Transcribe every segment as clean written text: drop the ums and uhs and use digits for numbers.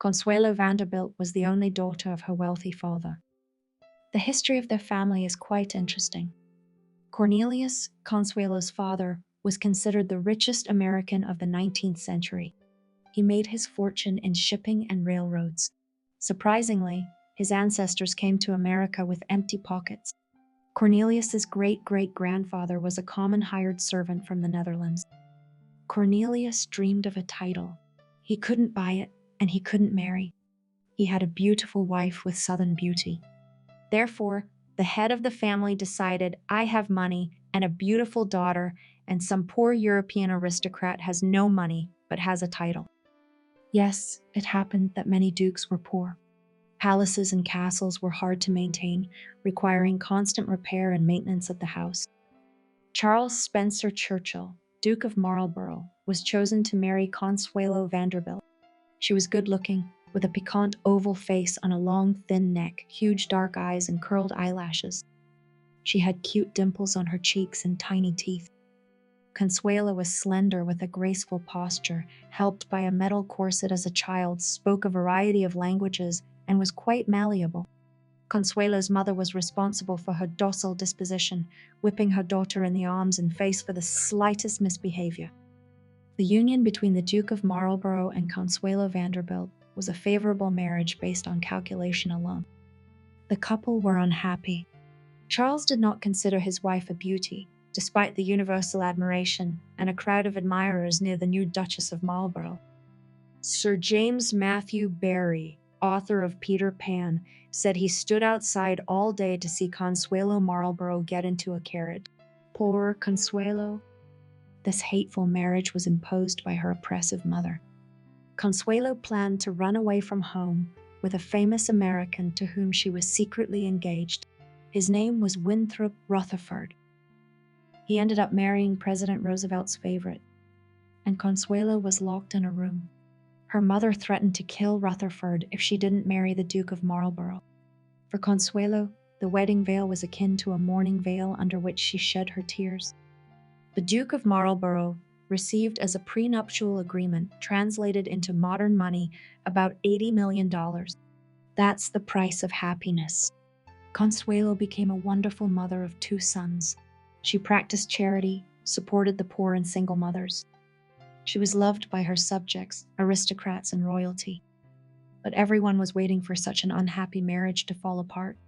Consuelo Vanderbilt was the only daughter of her wealthy father. The history of their family is quite interesting. Cornelius, Consuelo's father, was considered the richest American of the 19th century. He made his fortune in shipping and railroads. Surprisingly, his ancestors came to America with empty pockets. Cornelius's great-great-grandfather was a common hired servant from the Netherlands. Cornelius dreamed of a title. He couldn't buy it, and he couldn't marry. He had a beautiful wife with southern beauty. Therefore, the head of the family decided, I have money and a beautiful daughter, and some poor European aristocrat has no money but has a title. Yes, it happened that many dukes were poor. Palaces and castles were hard to maintain, requiring constant repair and maintenance of the house. Charles Spencer Churchill, Duke of Marlborough, was chosen to marry Consuelo Vanderbilt. She was good-looking, with a piquant oval face on a long, thin neck, huge dark eyes, and curled eyelashes. She had cute dimples on her cheeks and tiny teeth. Consuelo was slender with a graceful posture, helped by a metal corset as a child, spoke a variety of languages, and was quite malleable. Consuelo's mother was responsible for her docile disposition, whipping her daughter in the arms and face for the slightest misbehavior. The union between the Duke of Marlborough and Consuelo Vanderbilt was a favorable marriage based on calculation alone. The couple were unhappy. Charles did not consider his wife a beauty, despite the universal admiration and a crowd of admirers near the new Duchess of Marlborough. Sir James Matthew Barrie, author of Peter Pan, said he stood outside all day to see Consuelo Marlborough get into a carriage. Poor Consuelo. This hateful marriage was imposed by her oppressive mother. Consuelo planned to run away from home with a famous American to whom she was secretly engaged. His name was Winthrop Rutherford. He ended up marrying President Roosevelt's favorite, and Consuelo was locked in a room. Her mother threatened to kill Rutherford if she didn't marry the Duke of Marlborough. For Consuelo, the wedding veil was akin to a mourning veil under which she shed her tears. The Duke of Marlborough received as a prenuptial agreement, translated into modern money, about $80 million. That's the price of happiness. Consuelo became a wonderful mother of 2 sons. She practiced charity, supported the poor and single mothers. She was loved by her subjects, aristocrats, and royalty. But everyone was waiting for such an unhappy marriage to fall apart.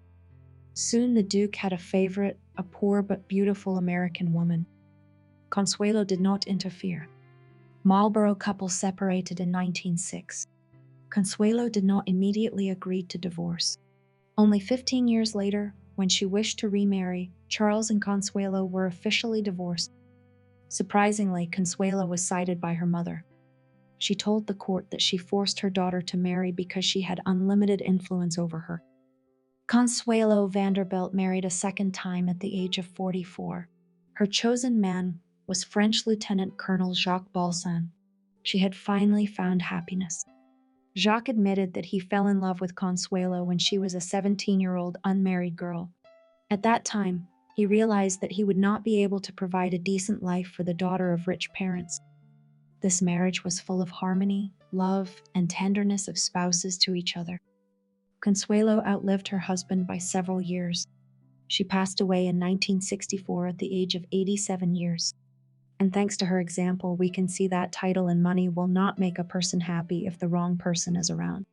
Soon the Duke had a favorite, a poor but beautiful American woman. Consuelo did not interfere. Marlborough couple separated in 1906. Consuelo did not immediately agree to divorce. Only 15 years later, when she wished to remarry, Charles and Consuelo were officially divorced. Surprisingly, Consuelo was cited by her mother. She told the court that she forced her daughter to marry because she had unlimited influence over her. Consuelo Vanderbilt married a second time at the age of 44. Her chosen man was French Lieutenant Colonel Jacques Balsan. She had finally found happiness. Jacques admitted that he fell in love with Consuelo when she was a 17-year-old unmarried girl. At that time, he realized that he would not be able to provide a decent life for the daughter of rich parents. This marriage was full of harmony, love, and tenderness of spouses to each other. Consuelo outlived her husband by several years. She passed away in 1964 at the age of 87 years. And thanks to her example, we can see that title and money will not make a person happy if the wrong person is around.